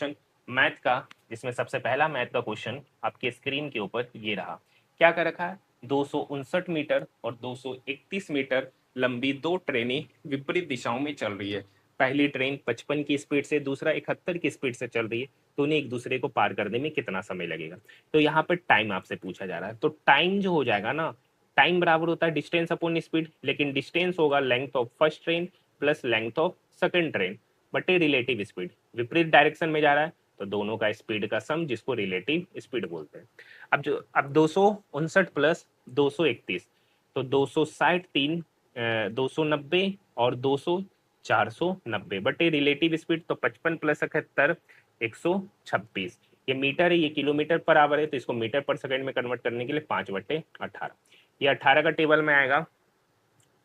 Question math का, जिसमें सबसे पहला मैथ का क्वेश्चन आपके स्क्रीन के ऊपर ये रहा। क्या कर रखा है, 259 मीटर और 231 मीटर लंबी दो ट्रेनें विपरीत दिशाओं में चल रही है। पहली ट्रेन 55 की स्पीड से, दूसरा 71 की स्पीड से चल रही है, तो उन्हें एक दूसरे को पार करने में कितना समय लगेगा। तो यहाँ पर टाइम आपसे पूछा जा रहा है, तो टाइम जो हो जाएगा ना, टाइम बराबर होता है डिस्टेंस अपॉन स्पीड, लेकिन डिस्टेंस होगा length of first train plus length of second train बटे रिलेटिव स्पीड। विपरीत डायरेक्शन में जा रहा है तो दोनों का स्पीड का सम, जिसको रिलेटिव स्पीड बोलते हैं। अब 259 प्लस 231, तो 260 3 290 और 200 490 बटे रिलेटिव स्पीड, तो 55 प्लस 71 126। ये मीटर है, ये किलोमीटर पर आवर है, तो इसको मीटर पर सेकंड में कन्वर्ट करने के लिए 5/18। ये 18 का टेबल में आएगा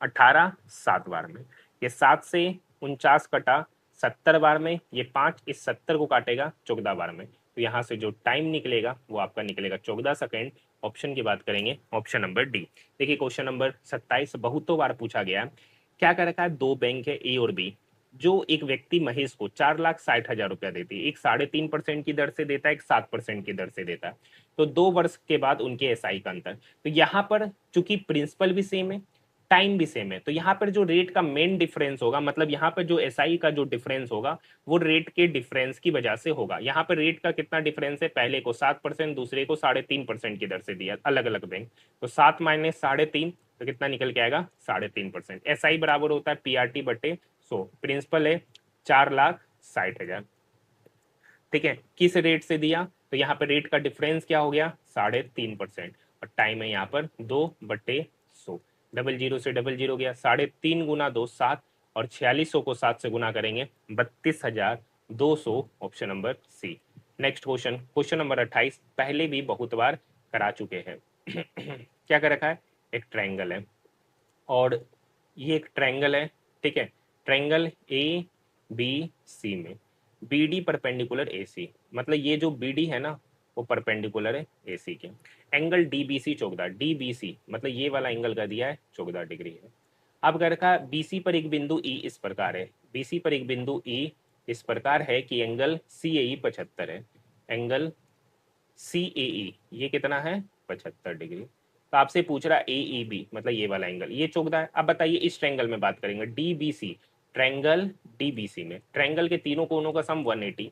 18 7 बार में, ये 7 से 49 कटा 70 बार में, ये 5 इस 70 को काटेगा 14 बार में, तो यहाँ से जो टाइम निकलेगा वो आपका निकलेगा 14 सेकेंड। ऑप्शन की बात करेंगे, ऑप्शन नंबर डी। देखिए क्वेश्चन नंबर 27 बहुतों बार पूछा गया है। क्या कर रखा है, दो बैंक है ए और बी, जो एक व्यक्ति महेश को 4,60,000 रुपया देती है, एक 3.5% की दर से देता है, एक 7% की दर से देता है, तो 2 वर्ष के बाद उनके एसआई का अंतर। तो यहाँ पर चूंकि प्रिंसिपल भी सेम है, टाइम भी सेम है, तो यहाँ पर जो रेट का मेन डिफरेंस होगा, मतलब यहाँ पर जो एसआई का जो डिफरेंस होगा वो रेट के डिफरेंस की वजह से होगा। यहाँ पर रेट का कितना डिफरेंस है, पहले को 7%, दूसरे को 3.5% की दर से दिया, अलग अलग बैंक, तो 7 माइनस 3.5, तो कितना निकल के आएगा 3.5%। एसआई बराबर होता है पीआरटी बटे 100, प्रिंसिपल है 4,60,000, ठीक है, किस रेट से दिया, तो यहाँ पर रेट का डिफरेंस क्या हो गया 3.5%, और टाइम है यहाँ पर 2/100, डबल जीरो से डबल जीरो गया, 3.5 गुना 2 7, और 4600 को 7 से गुना करेंगे 32,200, option number C. Next question, question number 28 पहले भी बहुत बार करा चुके हैं। क्या कर रखा है, एक ट्रायंगल है, और ये एक ट्रायंगल है, ठीक है, ट्रायंगल ए बी सी में बी डी परपेंडिकुलर ए सी, मतलब ये जो बी डी है ना वो परपेंडिकुलर है ए सी के। Angle D B C 14, D B C मतलब ये वाला एंगल का दिया है 14 डिग्री है। अब कर रखा बी सी पर एक बिंदु ई इस प्रकार है, बी सी पर एक बिंदु ई इस प्रकार है कि एंगल सी ए ई 75 है, एंगल सी ए ई ये कितना है 75 डिग्री। तो आपसे पूछ रहा ए ई बी मतलब ये वाला एंगल, ये 14 है। अब बताइए इस ट्रायंगल में बात करेंगे, D B C, triangle D B C में ट्रायंगल के तीनों कोनों का सम 180,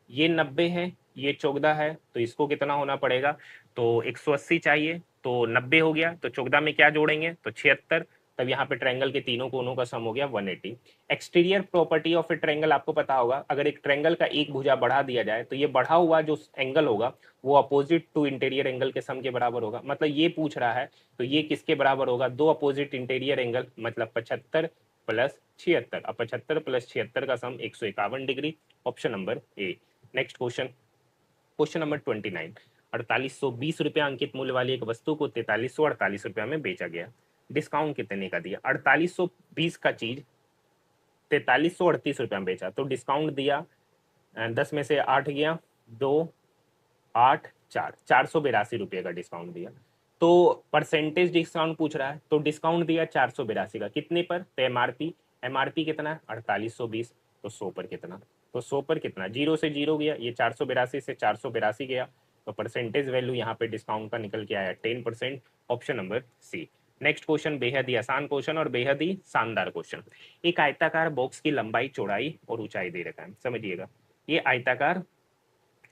ये 90 है, ये 14 है, तो इसको कितना होना पड़ेगा, तो 180 चाहिए, तो 90 हो गया, तो 14 में क्या जोड़ेंगे तो 76, तब यहाँ पे ट्रायंगल के तीनों कोनों का सम हो गया 180। Exterior property of A triangle आपको पता होगा, अगर एक ट्रायंगल का एक भुजा बढ़ा दिया जाए तो ये बढ़ा हुआ जो एंगल होगा वो अपोजिट टू इंटीरियर एंगल के सम के बराबर होगा। मतलब ये पूछ रहा है तो ये किसके बराबर होगा, दो अपोजिट इंटीरियर एंगल, मतलब 75 प्लस 76, अब 75 प्लस 76 का सम 151 degree, option number A. Next question, question number 29, 4820 रुपया अंकित मूल्य वाली एक वस्तु को 4348 रुपया में बेचा गया, डिस्काउंट कितने का दिया। 4820 का चीज 4338 रुपया में बेचा, तो डिस्काउंट दिया 10 में से 8 गया, 2 8 4 482 रुपये का डिस्काउंट दिया। तो परसेंटेज डिस्काउंट पूछ रहा है, तो डिस्काउंट दिया 482 का, कितने पर, तो एमआरपी, एमआरपी कितना है 4820, तो 100 पर कितना, तो 100 पर कितना, 0 से 0 गया, ये 482 से 482 गया, तो परसेंटेज वैल्यू यहाँ पे डिस्काउंट का निकल के आया 10%, option number C. Next question बेहद ही आसान क्वेश्चन और बेहद ही शानदार क्वेश्चन। एक आयताकार बॉक्स की लंबाई, चौड़ाई और ऊंचाई दे रखा है, समझिएगा, ये आयताकार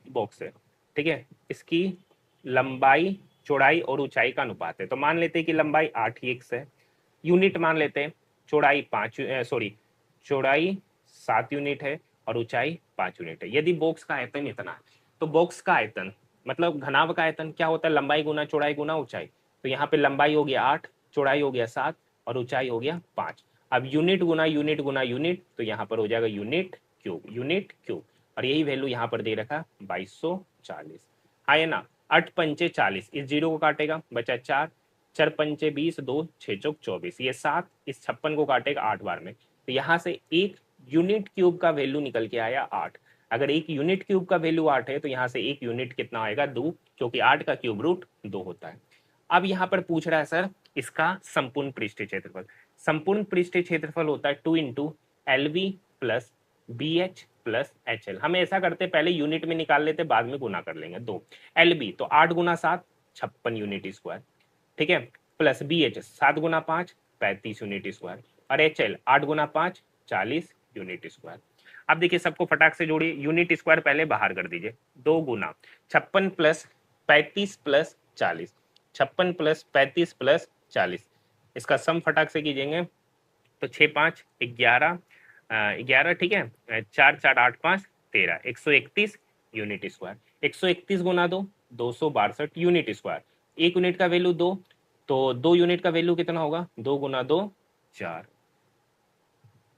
बॉक्स है, ठीक है, इसकी लंबाई, चौड़ाई और ऊंचाई का अनुपात है। तो मान लेते हैं कि लंबाई 8x है, यूनिट मान लेते हैं, चौड़ाई 7 यूनिट है और ऊंचाई 5 यूनिट है। यदि बॉक्स का आयतन इतना है, तो बॉक्स का आयतन मतलब घनाभ का आयतन क्या होता है, लंबाई गुना चौड़ाई गुना ऊंचाई। तो यहाँ पे लंबाई हो गया 8, चौड़ाई हो गया 7 और ऊंचाई हो गया 5। अब यूनिट गुना यूनिट गुना यूनिट, तो यहाँ पर हो जाएगा यूनिट क्यूब, यूनिट क्यूब, और यही वैल्यू यहाँ पर दे रखा 2240, हाँ है ना। 8 पंचे 40, इस जीरो को काटेगा बचा 4, 4 पंचे 20, 2 6 चौक 24, ये 7 इस 56 को काटेगा 8 बार में, तो यहाँ से एक यूनिट क्यूब का वैल्यू निकल के आया 8। अगर एक यूनिट क्यूब का वैल्यू 8 है तो यहाँ से एक यूनिट कितना आएगा 2, क्योंकि 8 का क्यूब रूट 2 होता है। अब यहाँ पर पूछ रहा है सर इसका संपूर्ण पृष्ठीय क्षेत्रफल। संपूर्ण पृष्ठीय क्षेत्रफल होता है 2 into L V plus B H plus HL। हम ऐसा करते पहले यूनिट में निकाल लेते, बाद में गुना कर लेंगे। 2 LB तो 8 गुना 7 56 यूनिट स्क्वायर, ठीक है, प्लस BH 7 गुना 5 35 यूनिट स्क्वायर, और HL 8 गुना 5 40 यूनिट स्क्वायर। अब देखिए सबको फटाक से जोड़िए, यूनिट स्क्वायर पहले बाहर कर दीजिए। 2 गुना 56 प्लस 35 प्लस 40, 56 प्लस 35 प्लस 40, इसका सम फटाक से कीजिएंगे तो 6 5 11 11, ठीक है, 4 4 8 5 13 131 यूनिट स्क्वायर। 131 गुना 2 262 यूनिट स्क्वायर। एक यूनिट का वैल्यू 2, तो 2 यूनिट का वैल्यू कितना होगा? 2 गुना 2 4,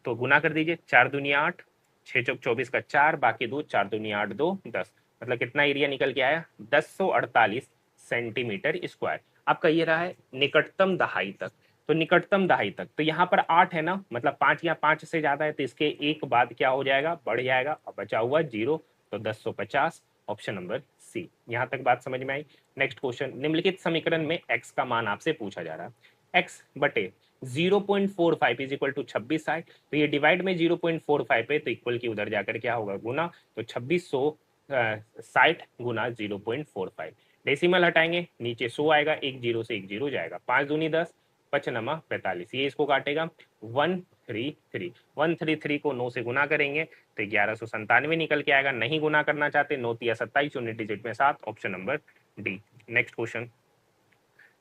तो गुना कर दीजिए, 4 दूनी 8, 6 चौक 24 का 4, बाकी 2, 4 दूनी 8 2 10, मतलब कितना एरिया निकल के आया? 1048 सेंटीमीटर स्क्वायर। आपका ये रहा है निकटतम दहाई तक। तो निकटतम दहाई तक, तो यहाँ पर 8 है ना, मतलब 5 या 5 से ज्यादा है, तो इसके एक बाद क्या हो जाएगा? बढ़ जाएगा, और बचा हुआ 0, तो 1050, ऑप्शन नंबर सी। यहाँ तक बात समझ में आई? नेक्स्ट क्वेश्चन, निम्नलिखित समीकरण में x का मान आपसे पूछा जा रहा है। x बटे 0.45 इज इक्वल टू 26 साइड, तो ये डिवाइड में 0.45 है, तो इक्वल की उधर जाकर क्या होगा? गुना, तो 2660 गुना 0.45, डेसिमल हटाएंगे, नीचे 100 आएगा, एक जीरो से एक जीरो जाएगा, 5 दूनी 10, 5 नमा 45, ये इसको काटेगा 133, 133 को 9 से गुना करेंगे तो 1197 निकल के आएगा। नहीं गुना करना चाहते, 9 तिया 27, यूनिट डिजिट में 7, option number D. Next question,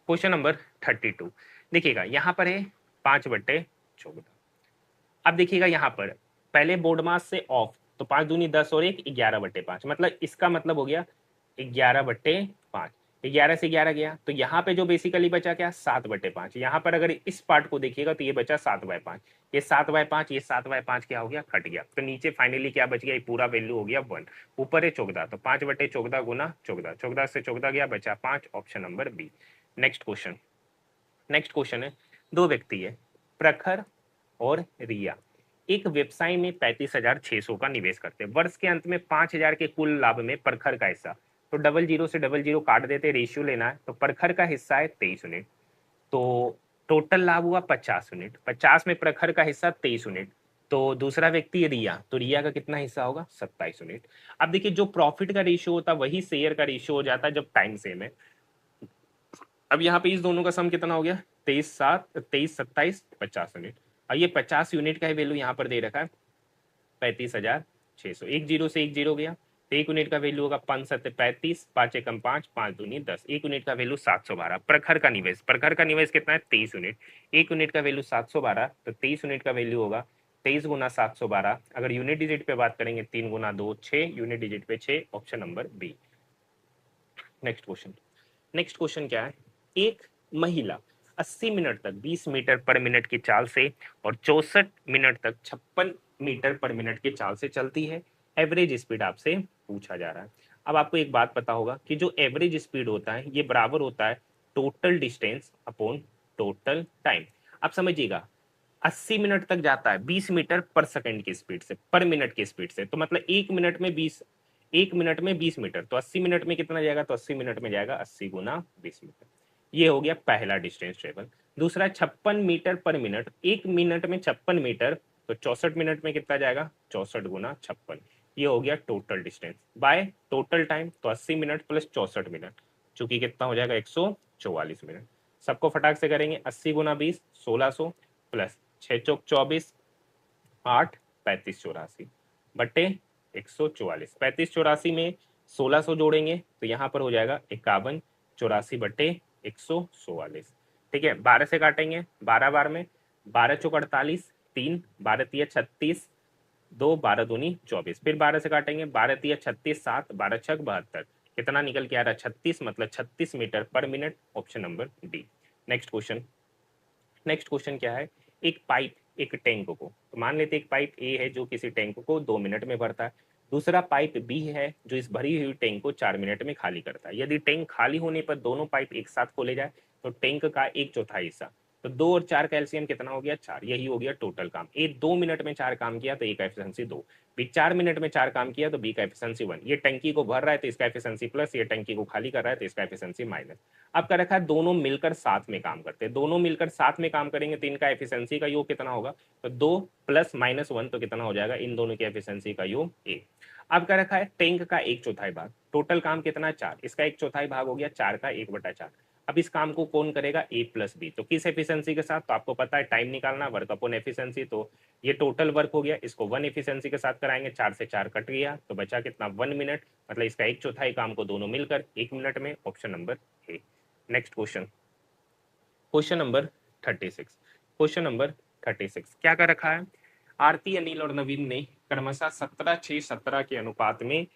question number 32, देखिएगा यहाँ पर है 5/14। अब देखिएगा यहाँ पर पहले बोर्ड मास से ऑफ, तो 5 दूनी 10 और 1 11/5, मतलब इसका मतलब हो गया 11/5, 11 से 11 गया, तो यहाँ पे जो बेसिकली बचा क्या? 7/5। यहाँ पर अगर इस पार्ट को देखिएगा तो ये बचा 7/5, ये 7/5, ये 7/5 क्या हो गया? कट गया, तो नीचे फाइनली क्या बच गया? ये पूरा वैल्यू हो गया 1, ऊपर है 14, तो 5/14 गुना 14, 14 से 14 गया, बचा 5, option number B. Next question, next question है, दो व्यक्ति है, प्रखर और रिया, एक व्यवसाय में 35,600 का निवेश करते हैं। वर्ष के अंत में 5,000 के कुल लाभ में प्रखर का हिस्सा, तो डबल जीरो से डबल जीरो काट देते, रेशियो लेना है, तो प्रखर का हिस्सा है 23 यूनिट, तो टोटल लाभ हुआ 50 यूनिट, 50 में प्रखर का हिस्सा 23 यूनिट, तो दूसरा व्यक्ति रिया, तो रिया का कितना हिस्सा होगा? 27 यूनिट। अब देखिए जो प्रॉफिट का रेशियो होता है वही शेयर का रेशियो हो जाता है जब टाइम सेम है। अब यहाँ पे इस दोनों का सम कितना हो गया? 23 27 50 यूनिट, और ये 50 यूनिट का ही वैल्यू यहाँ पर दे रखा है 35,600, एक जीरो से एक जीरो गया, तो एक यूनिट का वैल्यू होगा 5 7 35, 5 एकम 5, 5 दूनी 10, एक यूनिट का वैल्यू 712। प्रखर का निवेश, प्रखर का निवेश कितना है? 23 यूनिट, एक यूनिट का वैल्यू 712, तो 23 यूनिट का वैल्यू होगा 23 गुना 712। अगर यूनिट डिजिट पे बात करेंगे 3 गुना 2 6, यूनिट डिजिट पे 6, option number B. Next question, next question क्या है? एक महिला 80 मिनट तक 20 मीटर पर मिनट की चाल से और 64 मिनट तक 56 मीटर पर मिनट की चाल से चलती है। एवरेज स्पीड आपसे पूछा जा रहा है। अब आपको एक बात पता होगा कि जो एवरेज स्पीड होता है ये बराबर होता है total distance upon total time. आप समझिएगा 80 मिनट तक जाता है 20 मीटर पर सेकंड की स्पीड से, पर मिनट की स्पीड से, तो मतलब एक मिनट में 20, एक मिनट में 20 मीटर, तो 80 मिनट में कितना जाएगा? तो 80 मिनट में जाएगा 80 गुना 20 मीटर। ये हो गया पहला डिस्टेंस ट्रेवल। दूसरा 56 मीटर पर मिनट, एक मिनट में 56 मीटर, तो 64 मिनट में कितना जाएगा? 64 गुना 56, ये हो गया total distance by total time, तो 80 मिनट प्लस 64 मिनट, चूंकि कितना हो जाएगा? 144 मिनट। सबको फटाक से करेंगे, 80 गुना 20 1600 प्लस 6 चौक 24, 8 35 84 बटे 144, 35 84 में 1600 जोड़ेंगे तो यहाँ पर हो जाएगा 51 84 बटे 144, ठीक है। 12 से काटेंगे, 12 बार में 12 चौक 48, 3 12 तिया 36, 2 12 दूनी 24, फिर 12 से काटेंगे, 12 तिया 36, 7 12 छक 72, कितना निकल के आ रहा है? 36, मतलब 36 metre per minute, option number D. Next question, next question क्या है? एक पाइप एक टैंक को, तो मान लेते एक पाइप ए है जो किसी टैंक को 2 मिनट में भरता है, दूसरा पाइप बी है जो इस भरी हुई टैंक को 4 मिनट में खाली करता है। यदि टैंक खाली होने पर दोनों पाइप एक साथ खोले जाए तो टैंक का एक चौथाई हिस्सा, तो 2 और 4 का एलसीएम कितना हो गया 4, यही हो गया टोटल काम। ए 2 मिनट में 4 काम किया तो ए का एफिशिएंसी 2, बी 4 मिनट में 4 काम किया तो बी का एफिशिएंसी 1। ये टंकी को भर रहा है तो इसका एफिशिएंसी प्लस, ये टंकी को खाली कर रहा है तो इसका एफिशिएंसी माइनस। अब क्या रखा है दोनों मिलकर साथ में काम करते हैं, दोनों मिलकर साथ में काम करेंगे तो इनका एफिशिएंसी का योग कितना होगा, तो 2 प्लस माइनस 1 तो कितना हो जाएगा, इन दोनों की एफिशिएंसी का योग 1। अब क्या रखा है टैंक का 1/4 भाग, टोटल काम कितना 4, इसका 1/4 भाग हो गया 4 का 1/4। अब इस काम को कौन करेगा, ए प्लस बी, तो किस एफिशिएंसी के साथ, तो आपको पता है टाइम निकालना, वर्क अपॉन एफिशिएंसी, तो ये टोटल वर्क हो गया, इसको 1 एफिशिएंसी के साथ कराएंगे, 4 से 4 कट गया तो बचा कितना 1 मिनट, मतलब इसका 1/4 काम को दोनों मिलकर 1 मिनट में, option number A. Next question, question number 36। Question number 36 क्या कर रखा है, आरती, अनिल और नवीन ने क्रमशः 17/6/17 के अनुपात में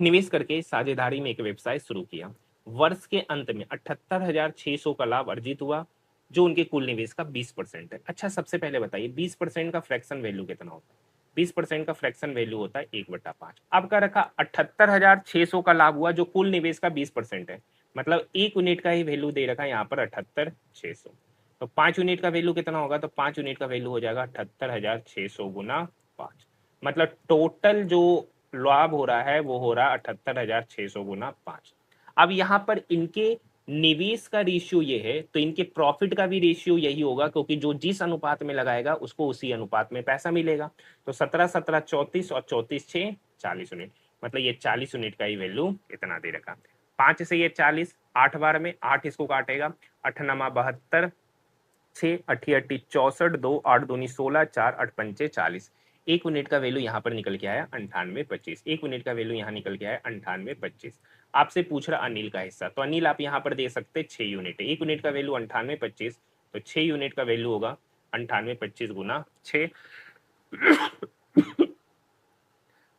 निवेश करके साझेदारी में एक व्यवसाय शुरू किया। वर्ष के अंत में 78,600 का लाभ अर्जित हुआ, जो उनके कुल निवेश का 20% है। अच्छा, सबसे पहले बताइए 20% का फ्रैक्शन वैल्यू कितना होता है, 20% का फ्रैक्शन वैल्यू होता है 1/5। अब क्या रखा 78,600 का लाभ हुआ जो कुल निवेश का 20% है, मतलब 1 यूनिट का ही वैल्यू दे रखा है यहाँ पर 78,600, तो 5 यूनिट का वैल्यू कितना होगा, तो 5 यूनिट का वैल्यू हो जाएगा 78,600 गुना 5, मतलब टोटल जो लाभ हो रहा है वो हो रहा है 78,600 गुना 5। अब यहाँ पर इनके निवेश का रेशियो ये है तो इनके प्रॉफिट का भी रेशियो यही होगा, क्योंकि जो जिस अनुपात में लगाएगा उसको उसी अनुपात में पैसा मिलेगा। तो 17 17 34 और 34 6 40 यूनिट, मतलब ये 40 यूनिट का ही वैल्यू इतना दे रखा। 5 से ये 40, 8 बार में 8 इसको काटेगा, 8 नमा 72, 6 अठी अठी 64, 2 8 दूनी 16, 4 8 पंचे 40। 1 यूनिट का वैल्यू यहाँ पर निकल के आया 98.25, 1 यूनिट का वैल्यू यहाँ निकल के आया 98.25। आपसे पूछ रहा अनिल का हिस्सा, तो अनिल आप यहाँ पर दे सकते 6 यूनिट है, 1 यूनिट का वैल्यू 98.25, तो 6 यूनिट का वैल्यू होगा 98.25 गुना 6,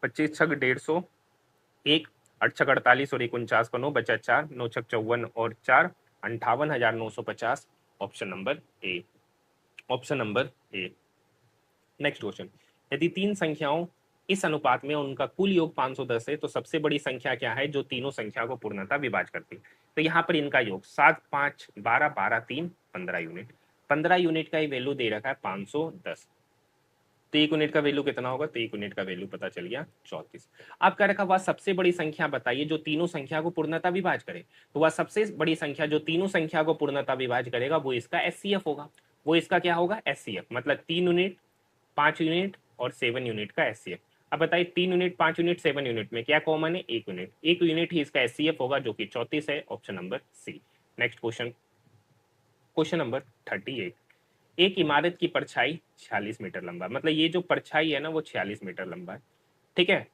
25 छग 150, 1 8 छग 48 और 1 49 का 9 बचा 4, 9 छग 54 और 4 58,950, option number A, option number A. Next question, यदि तीन संख्याओं इस अनुपात में उनका कुल योग 510 है तो सबसे बड़ी संख्या क्या है जो तीनों संख्या को पूर्णतः विभाजित करती है, तो यहाँ पर इनका योग 7 5 12 12 3 15 यूनिट, 15 यूनिट का ही वैल्यू दे रखा है 510, तो 1 यूनिट का वैल्यू कितना होगा, तो 1 यूनिट का वैल्यू पता चल गया 34। अब क्या रखा, वह सबसे बड़ी संख्या बताइए जो तीनों संख्या को पूर्णतः विभाजित करे, तो वह सबसे बड़ी संख्या जो तीनों संख्या को पूर्णतः विभाजित करेगा वो इसका एचसीएफ होगा, वो इसका क्या होगा एचसीएफ, मतलब 3 यूनिट 5 यूनिट और 7 यूनिट का एचसीएफ। अब बताइए 3 यूनिट 5 यूनिट 7 यूनिट में क्या कॉमन है, 1 यूनिट, 1 यूनिट ही इसका एचसीएफ होगा जो कि 34 है, option number C. Next question, question number 38, एक इमारत की परछाई 46 मीटर लंबा, मतलब ये जो परछाई है ना वो 46 मीटर लंबा है, ठीक है,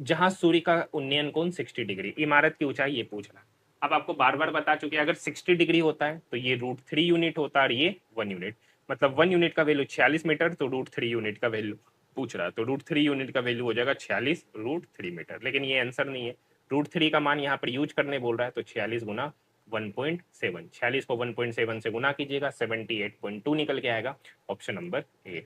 जहां सूर्य का उन्नयन कोण 60 डिग्री, इमारत की ऊंचाई ये पूछ रहा। अब आपको बार बार बता चुके हैं अगर 60 डिग्री होता है तो ये √3 यूनिट होता है और ये 1 यूनिट, मतलब 1 यूनिट का वैल्यू 46 मीटर, तो √3 यूनिट का वैल्यू पूछ रहा है, तो √3 यूनिट का वैल्यू हो जाएगा 46 √3 मीटर, लेकिन ये आंसर नहीं है, √3 का मान यहाँ पर यूज करने बोल रहा है, तो 46 गुना 1.7, 46 को 1.7 से गुना कीजिएगा 78.2 निकल के आएगा, ऑप्शन नंबर ए।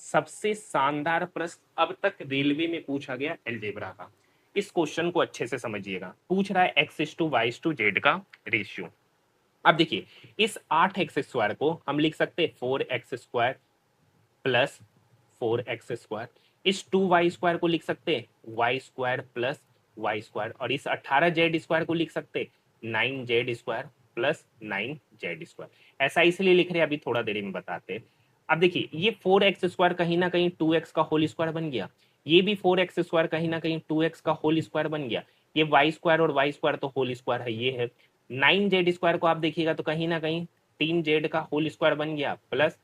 सबसे शानदार प्रश्न अब तक रेलवे में पूछा गया अलजेब्रा का, इस क्वेश्चन को अच्छे से समझिएगा, पूछ रहा है x/y/z का रेशियो। अब देखिए इस 8x² को हम लिख सकते हैं 4x² प्लस 4x², इस 2y² को लिख सकते हैं y² प्लस y², और इस 18z² को लिख सकते हैं 9z² प्लस 9z²। ऐसा इसलिए लिख रहे हैं, अभी थोड़ा देरी में बताते हैं। अब देखिए ये 4x² कहीं ना कहीं 2x का होल स्क्वायर बन गया, ये भी 4x² कहीं ना कहीं 2x का होल स्क्वायर बन गया, ये y² और y² तो होल स्क्वायर है, ये है 9z² को आप देखिएगा तो कहीं ना कहीं 3z का होल स्क्वायर बन गया प्लस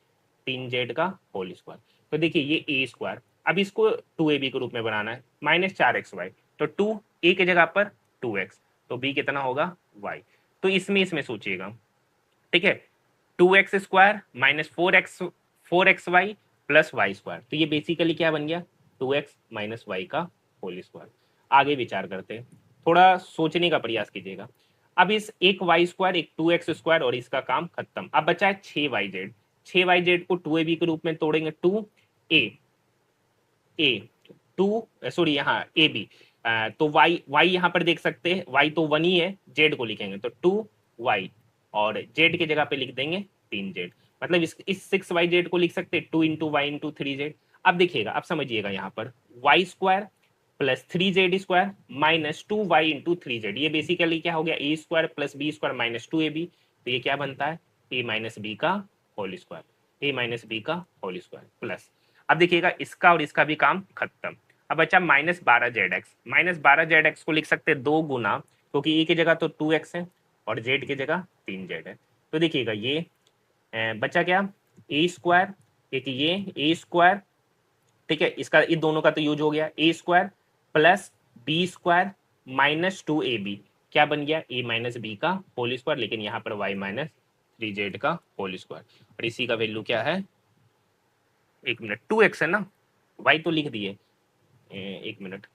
3z का होल स्क्वायर, तो देखिए ये a², अब इसको 2ab के रूप में बनाना है -4xy, तो 2 a की जगह पर 2x, तो b कितना होगा y, तो इसमें सोचिएगा, ठीक है, 2x² minus 4xy plus y², तो ये बेसिकली क्या बन गया 2x माइनस वाई का होल स्क्वायर। आगे विचार करते हैं, थोड़ा सोचने का प्रयास कीजिएगा। अब इस एक y² एक 2x² और इसका काम खत्म, अब बचा है 6yz, 6yz को 2ab के रूप में तोड़ेंगे, 2 यहाँ ab, तो y यहाँ पर देख सकते हैं y तो 1 ही है, z को लिखेंगे तो 2y और जेड की जगह पे लिख देंगे 3z। मतलब इस 6yz को लिख सकते हैं 2 × y × 3z। अब देखिएगा, अब समझिएगा, यहाँ पर y² plus 3z² minus 2y × 3z, ये बेसिकली क्या हो गया, a² plus b² minus 2ab। तो ये क्या बनता है, a माइनस बी का whole square, a minus B का होल स्क्वायर प्लस। अब देखिएगा इसका और इसका भी काम खत्म। अब बचा -12zx। -12zx को लिख सकते हैं 2 गुना, क्योंकि ए की जगह तो 2x है और जेड की जगह 3z है। तो देखिएगा ये बचा क्या, a², एक ये a², ठीक है, इसका इन दोनों का तो यूज हो गया, a² plus b² minus 2ab, क्या बन गया, a माइनस बी का होल स्क्वायर, लेकिन यहाँ पर y माइनस 3z का होल स्क्वायर। और इसी का वैल्यू क्या है, 1 मिनट, 2x है ना, y तो लिख दिए, 1 मिनट,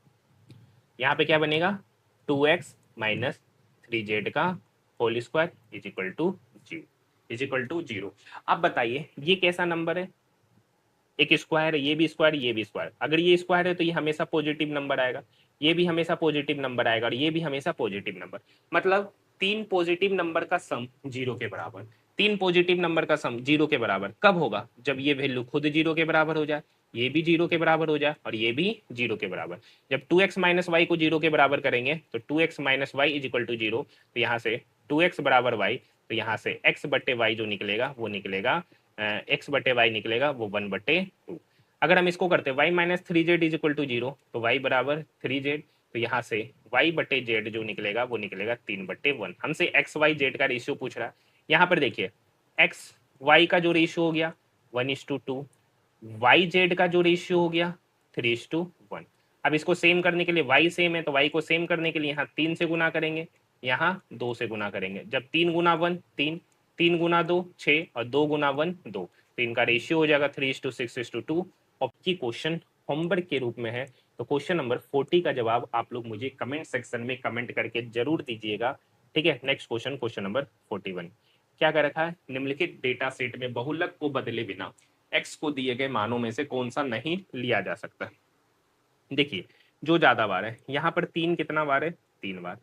यहाँ पे क्या बनेगा, 2x माइनस 3z का whole square is equal to 0। अब बताइए ये कैसा नंबर है, एक स्क्वायर है, ये भी स्क्वायर, ये भी स्क्वायर। अगर ये स्क्वायर है तो ये हमेशा पॉजिटिव नंबर आएगा, ये भी हमेशा पॉजिटिव नंबर आएगा, और ये भी हमेशा पॉजिटिव नंबर। मतलब 3 पॉजिटिव नंबर का सम 0 के बराबर। 3 पॉजिटिव नंबर का सम 0 के बराबर कब होगा, जब ये वैल्यू खुद 0 के बराबर हो जाए, ये भी 0 के बराबर हो जाए, और ये भी 0 के बराबर। जब 2x माइनस वाई को 0 के बराबर करेंगे तो 2x minus Y is equal to 0। तो यहाँ से 2x बराबर वाई, तो यहाँ से x बट्टे वाई जो निकलेगा वो निकलेगा x बटे वाई निकलेगा वो 1/2। अगर हम इसको करते हैं y minus 3z is equal to 0, तो y बराबर 3z, तो यहाँ से y बटे जेड जो निकलेगा वो निकलेगा 3/1। हमसे x y z का रेशियो पूछ रहा है। यहाँ पर देखिए x y का जो रेशियो हो गया 1:2, y z का जो रेशियो हो गया 3:1। अब इसको सेम करने के लिए y सेम है, तो y को सेम करने के लिए यहाँ 3 से गुना करेंगे, यहाँ 2 से गुना करेंगे। जब 3 गुना 1 3, 3 गुना 2 6, और 2 गुना 1 2, तो इनका रेशियो हो जाएगा 3:6:2। और की क्वेश्चन होमवर्क के रूप में है, तो क्वेश्चन नंबर 40 का जवाब आप लोग मुझे कमेंट सेक्शन में कमेंट करके जरूर दीजिएगा। ठीक है, नेक्स्ट क्वेश्चन, क्वेश्चन नंबर 41। क्या कर रखा है, निम्नलिखित डेटा सेट में बहुलक को बदले बिना x को दिए गए मानों में से कौन सा नहीं लिया जा सकता। देखिए जो ज्यादा बार है, यहाँ पर 3 कितना बार है, 3 बार।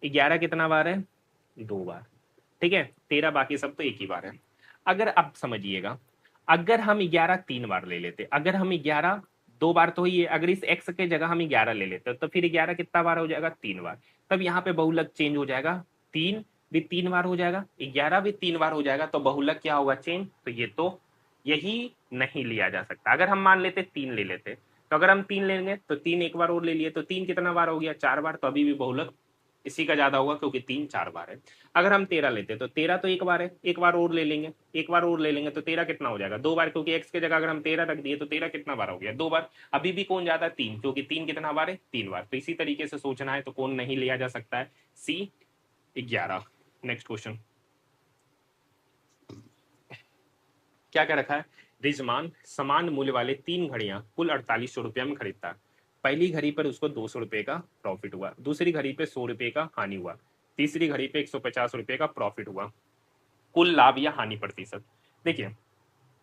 11 कितना बार है, 2 बार। ठीक है, 13 बाकी सब तो एक ही बार है। अगर आप समझिएगा, अगर हम 11 3 बार ले लेते, अगर हम 11 2 बार तो ही है, अगर इस x के जगह हम 11 ले लेते तो फिर 11 कितना बार हो जाएगा, 3 बार। तब यहाँ पे बहुलक चेंज हो जाएगा, 3 भी 3 बार हो जाएगा, 11 भी 3 बार हो जाएगा, तो बहुलक क्या होगा, चेंज। तो ये तो यही नहीं लिया जा सकता। अगर हम मान लेते 3 ले लेते, तो अगर हम 3 लेंगे तो 3 एक बार और ले लिए, तो 3 कितना बार हो गया, 4 बार, तो अभी भी बहुलक इसी का ज्यादा होगा, क्योंकि 3 4 बार है। अगर हम 13 लेते तो 13 तो एक बार है, एक बार और ले लेंगे, एक बार और ले लेंगे, तो 13 कितना हो जाएगा, 2 बार, क्योंकि x के जगह अगर हम 13 रख दिए तो 13 कितना बार हो गया, 2 बार। अभी भी कौन ज्यादा, 3, क्योंकि 3 कितना बार है, 3 बार। तो इसी तरीके से सोचना है, तो कौन नहीं लिया जा सकता है, C 11। नेक्स्ट क्वेश्चन क्या क्या रखा है, रिजमान समान मूल्य वाले 3 घड़ियां कुल 4800 रुपया में खरीदता है। पहली घड़ी पर उसको 200 रुपए का प्रॉफिट हुआ, दूसरी घड़ी पे 100 रुपए का हानि हुआ, तीसरी घड़ी पे 150 रुपए का प्रॉफिट हुआ। कुल लाभ या हानि प्रतिशत। देखिए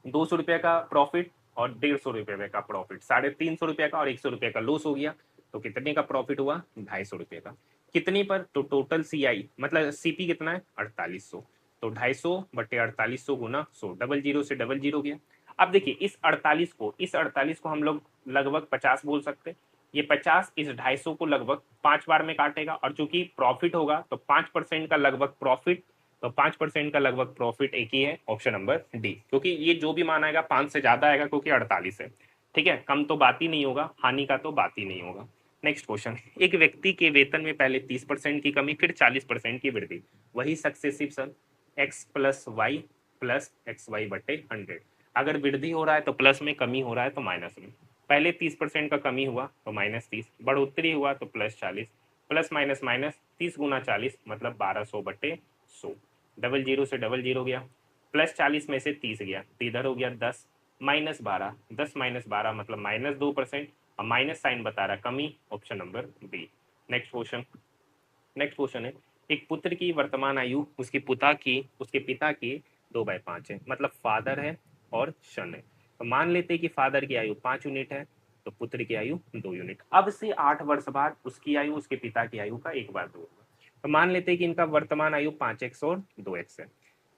200 रुपए का प्रॉफिट और 150 रुपए का प्रॉफिट, 350 रुपए का और 100 रुपए का लॉस हो गया, तो कितने का प्रॉफिट हुआ, 250 रुपए का। कितने पर, तो टोटल CI मतलब CP कितना है, 4800, तो 250 बटे 4800 गुना 100, डबल जीरो से डबल जीरो गया। अब देखिए इस 48 को हम लोग लगभग 50 बोल सकते हैं। ये 50 इस 250 को लगभग 5 बार में काटेगा, और चूंकि प्रॉफिट होगा तो 5% का लगभग प्रॉफिट, तो 5% का लगभग प्रॉफिट एक ही है, ऑप्शन नंबर डी, क्योंकि ये जो भी मान आएगा 5 से ज्यादा आएगा, क्योंकि 48 है। ठीक है, कम तो बात ही नहीं होगा, हानि का तो बात ही नहीं होगा। नेक्स्ट क्वेश्चन, एक व्यक्ति के वेतन में पहले 30% की कमी, फिर 40% की वृद्धि, वही सक्सेसिव सन x plus Y plus X Y बटे 100। अगर वृद्धि हो रहा है तो प्लस में, कमी हो रहा है तो माइनस में। पहले 30% का कमी हुआ तो -30, बढ़ोतरी हुआ तो +40, प्लस माइनस माइनस 30 गुना 40 मतलब 1200 बटे 100, डबल जीरो से डबल जीरो गया, +40 में से 30 गया तो इधर हो गया 10, -12, 10 -12 मतलब -2%, और माइनस साइन बता रहा कमी, option number B. Next question है, एक पुत्र की वर्तमान आयु उसके पिता की 2/5 है, मतलब फादर है और सन है। तो मान लेते हैं कि फादर की आयु 5 यूनिट है, तो पुत्र की आयु 2 यूनिट। अब से 8 वर्ष बाद उसकी आयु उसके पिता की आयु का 1/2 होगा। तो मान लेते हैं कि इनका वर्तमान आयु 5x और 2x है।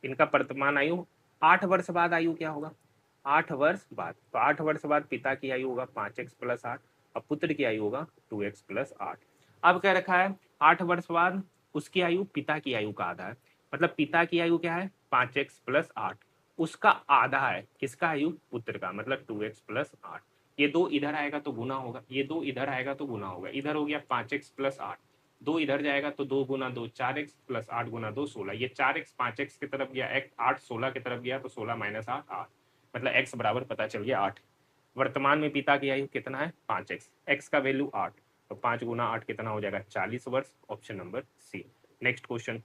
इनका वर्तमान आयु 8 वर्ष बाद आयु क्या होगा, 8 वर्ष बाद। तो 8 वर्ष बाद पिता की आयु होगा 5x+8 और पुत्र की आयु होगा 2x+8। अब क्या रखा है, 8 वर्ष बाद उसकी आयु पिता की आयु का आधा है, मतलब पिता की आयु क्या है 5x+8, उसका आधा है किसका आयु, पुत्र का, मतलब 2x+8। ये दो इधर आएगा तो गुना होगा, ये दो इधर आएगा तो गुना होगा, इधर हो गया 5x+8, दो इधर जाएगा तो 2 × 2 4x+8 × 2 16, ये 4x 5x की तरफ गया, 8 16 की तरफ गया तो 16 - 8 8, मतलब x बराबर पता चल गया 8। वर्तमान में पिता की आयु कितना है 5x, x का वैल्यू 8, तो 5 × 8 कितना हो जाएगा 40 वर्ष, option number C. Next question,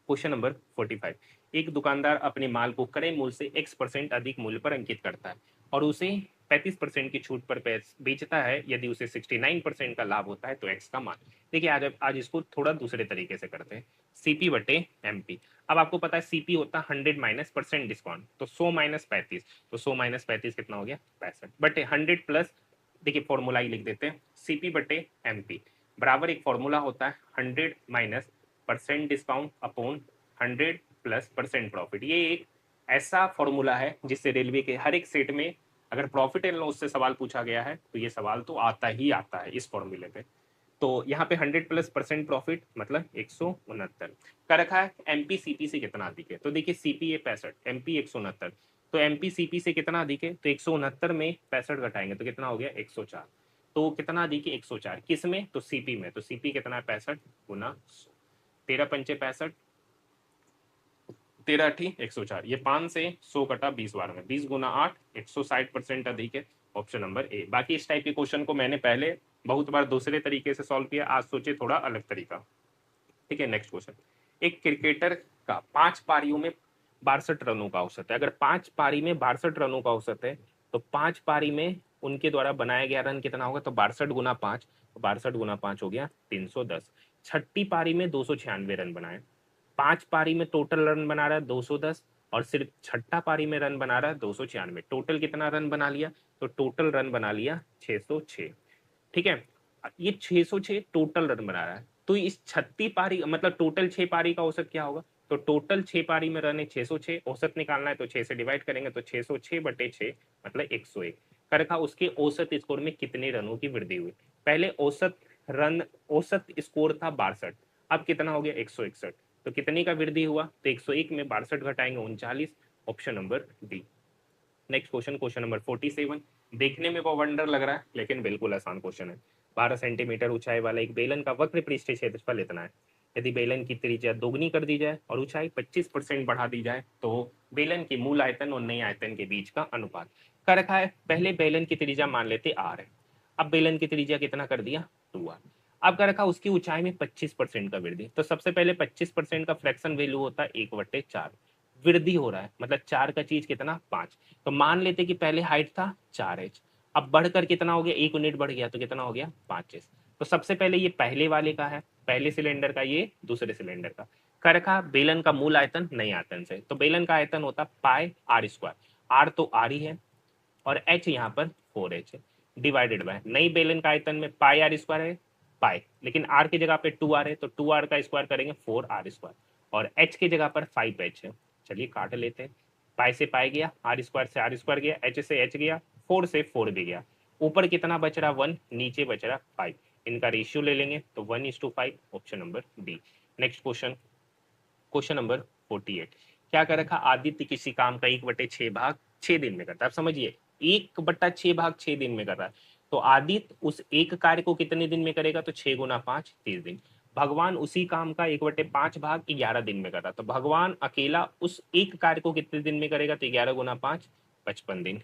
question number 45। एक दुकानदार अपने माल को क्रय मूल्य से x% अधिक मूल्य पर अंकित करता है और उसे 35% की छूट पर बेचता है। यदि उसे 69% का लाभ होता है तो x का मान। देखिए आज इसको थोड़ा दूसरे तरीके से करते हैं, CP बटे MP। अब आपको पता है CP होता है 100 माइनस % डिस्काउंट, तो 100 - 35, तो 100 - 35 कितना हो गया 65 बटे 100 प्लस, देखिए फॉर्मूला ही लिख देते हैं, CP बटे MP बराबर एक फॉर्मूला होता है 100 minus % discount upon 100 plus % profit. ये एक ऐसा फॉर्मूला है जिससे रेलवे के हर एक सेट में अगर प्रॉफिट एंड लॉस से सवाल पूछा गया है तो ये सवाल तो आता ही आता है इस फॉर्मूले पे। तो यहाँ पे 100 प्लस % प्रॉफिट मतलब 169 का रखा है। एमपी सीपी से कितना अधिक है, तो देखिए सीपी है 65, एमपी 169, तो एमपी सीपी से कितना अधिक है, तो 169 में 65 घटाएंगे तो कितना हो गया 104। तो कितना अधिक है 104, किस में, तो सीपी में। तो सीपी कितना है 65 गुना 100, 13 पंचे 65, 13 अठी 104, ये 5 से 100 कटा 20 बार में, 20 × 8 160% अधिक है, ऑप्शन नंबर ए। बाकी इस टाइप के क्वेश्चन को मैंने पहले बहुत बार दूसरे तरीके से सॉल्व किया, आज सोचे थोड़ा अलग तरीका। ठीक है, नेक्स्ट क्वेश्चन। एक क्रिकेटर का 5 पारियों में 62 रनों का औसत है। अगर 5 पारी में 62 रनों का औसत है तो 5 पारी में उनके द्वारा बनाया गया रन कितना होगा, तो 62 × 5, तो 62 × 5 हो गया 310। छठी पारी में 296 रन बनाए, 5 पारी में टोटल रन बना रहा है 210 और सिर्फ छठा पारी में रन बना रहा है 296, टोटल कितना रन बना लिया, तो टोटल रन बना लिया 606। ठीक है, ये 606 टोटल रन बना रहा है, तो इस 36 पारी मतलब टोटल 6 पारी का औसत क्या होगा, तो टोटल 6 पारी में रन है 606, औसत निकालना है तो 6 से डिवाइड करेंगे तो 606 बटे 6 मतलब 101 का रखा। उसके औसत स्कोर में कितने रनों की वृद्धि हुई, पहले औसत रन औसत स्कोर था 62, अब कितना हो गया 161, तो कितने का वृद्धि हुआ, तो 101 में 62 घटाएंगे 39, option number D. Next question, question number 47। देखने में वो वंडर लग रहा है लेकिन बिल्कुल आसान क्वेश्चन है। 12 सेंटीमीटर ऊंचाई वाला एक बेलन का वक्र पृष्ठीय क्षेत्रफल इतना है। यदि बेलन की त्रिज्या दोगुनी कर दी जाए और ऊंचाई 25% बढ़ा दी जाए तो बेलन के मूल आयतन और नए आयतन के बीच का अनुपात का रखा है। पहले बेलन की त्रिज्या मान लेते आर है, अब बेलन की त्रिज्या कितना कर दिया 2r। अब का रखा उसकी ऊंचाई में 25% का वृद्धि, तो सबसे पहले 25% का फ्रैक्शन वैल्यू होता है 1/4, वृद्धि हो रहा है मतलब 4 का चीज कितना 5, तो मान लेते कि पहले हाइट था 4h, अब बढ़कर कितना हो गया 1 यूनिट बढ़ गया तो कितना हो गया 5h। तो सबसे पहले ये पहले वाले का है, पहले सिलेंडर का, ये दूसरे सिलेंडर का। कर रखा बेलन का मूल आयतन नई आयतन से, तो बेलन का आयतन होता पाई आर स्क्वायर, आर तो आर ही है और एच यहाँ पर 4h है, डिवाइडेड बाय नई बेलन का आयतन में पाई आर स्क्वायर है, पाई लेकिन आर की जगह पे 2r है तो 2r का स्क्वायर करेंगे 4r स्क्वायर और h की जगह पर 5h है। चलिए काट लेते हैं, पाई से पाई गया, आर स्क्वायर से आर स्क्वायर गया, एच से एच गया, 4 से 4 भी गया, ऊपर कितना बच रहा 1, नीचे बच रहा 5, इनका रेशियो ले लेंगे तो 1:5, option number D. Next question, question number 48। क्या कर रखा, आदित्य किसी काम का 1/6 भाग 6 दिन में करता है। अब समझिए 1/6 भाग 6 दिन में कर रहा है, तो आदित्य उस एक कार्य को कितने दिन में करेगा, तो 6 × 5 30 दिन। भगवान उसी काम का 1/5 भाग 11 दिन में कर रहा, तो भगवान अकेला उस एक कार्य को कितने दिन में करेगा, तो 11 × 5 55 दिन।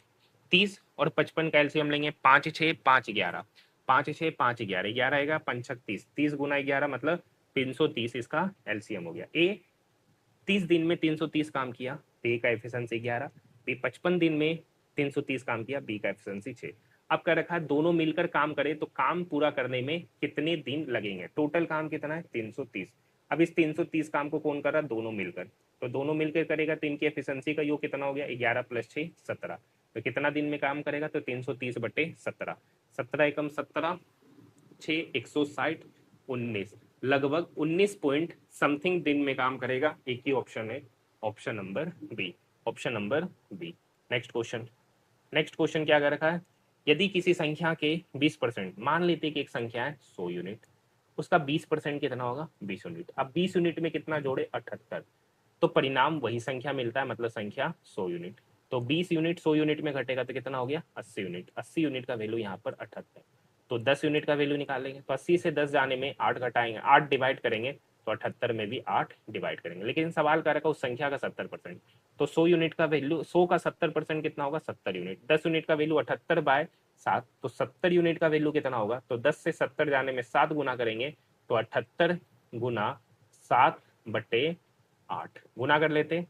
30 और 55 का एलसीएम लेंगे, 5 6 5 11, 5 6 5 11, 11 आएगा 5 30, 30 × 11 मतलब 330, इसका एलसीएम हो गया। ए 30 दिन में 330 काम किया, तो ए का एफिशिएंसी 11, बी 55 दिन में 330 काम किया, बी का एफिशिएंसी 6। अब क्या रखा है, दोनों मिलकर काम करें तो काम पूरा करने में कितने दिन लगेंगे, टोटल काम कितना है 330। अब इस 330 काम को कौन कर रहा है, दोनों मिलकर, तो दोनों मिलकर करेगा तो इनकी एफिशिएंसी का योग कितना हो गया 11 + 6 17, तो कितना दिन में काम करेगा, तो 330/17, 17 एकम 17, 6 160, 19 लगभग 19 पॉइंट समथिंग दिन में काम करेगा। एक ही ऑप्शन है, option number B, option number B. Next question, next question क्या कर रखा है, यदि किसी संख्या के 20%, मान लेते कि एक संख्या है 100 यूनिट, उसका 20% कितना होगा 20 यूनिट। अब 20 यूनिट में कितना जोड़े 78, तो परिणाम वही संख्या मिलता है, मतलब संख्या 100 यूनिट। तो 20 यूनिट 100 यूनिट में घटेगा तो कितना हो गया 80 यूनिट। 80 यूनिट का वैल्यू यहाँ पर 78। तो 10 यूनिट का वैल्यू निकालेंगे, तो 80 से 10 जाने में 8 घटाएंगे, 8 डिवाइड करेंगे तो 78 में भी 8 डिवाइड करेंगे। लेकिन सवाल कर रखा उस संख्या का 70%, तो 100 यूनिट का वैल्यू, 100 का 70% कितना होगा 70 यूनिट। 10 यूनिट का वैल्यू 78/7, तो 70 यूनिट का वैल्यू कितना होगा, तो 10 से 70 जाने में 7 गुना करेंगे तो 78 गुना 7/8 गुना कर लेते।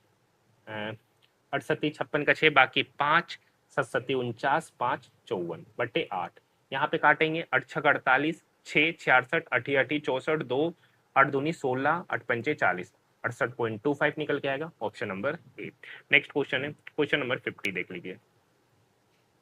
68 56 का 6, बाकी 5 7 49 5 54/8। यहाँ पे काटेंगे 8 6 48, 6 66 8 8 64, 2 8 दूनी 16, 8 पंचे 40, 68.25 निकल के आएगा, ऑप्शन नंबर 8। नेक्स्ट क्वेश्चन है क्वेश्चन नंबर 50, देख लीजिए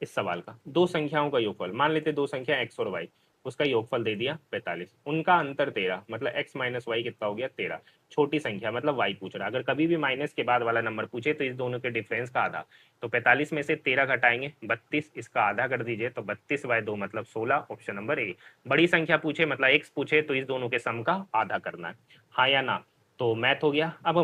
इस सवाल का। दो संख्याओं का योगफल, मान लेते दो संख्या x और y, उसका योगफल दे दिया 45, उनका अंतर 13, मतलब x माइनस वाई कितना हो गया 13। छोटी संख्या मतलब y पूछ रहा है, अगर कभी भी माइनस के बाद वाला नंबर पूछे तो इस दोनों के डिफरेंस का आधा, तो 45 में से 13 घटाएंगे 32, इसका आधा कर दीजिए तो 32/2 मतलब 16, ऑप्शन नंबर ए। बड़ी संख्या पूछे मतलब x पूछे तो इस दोनों के सम का आधा करना है, हाँ या ना। तो मैथ हो गया। अब हम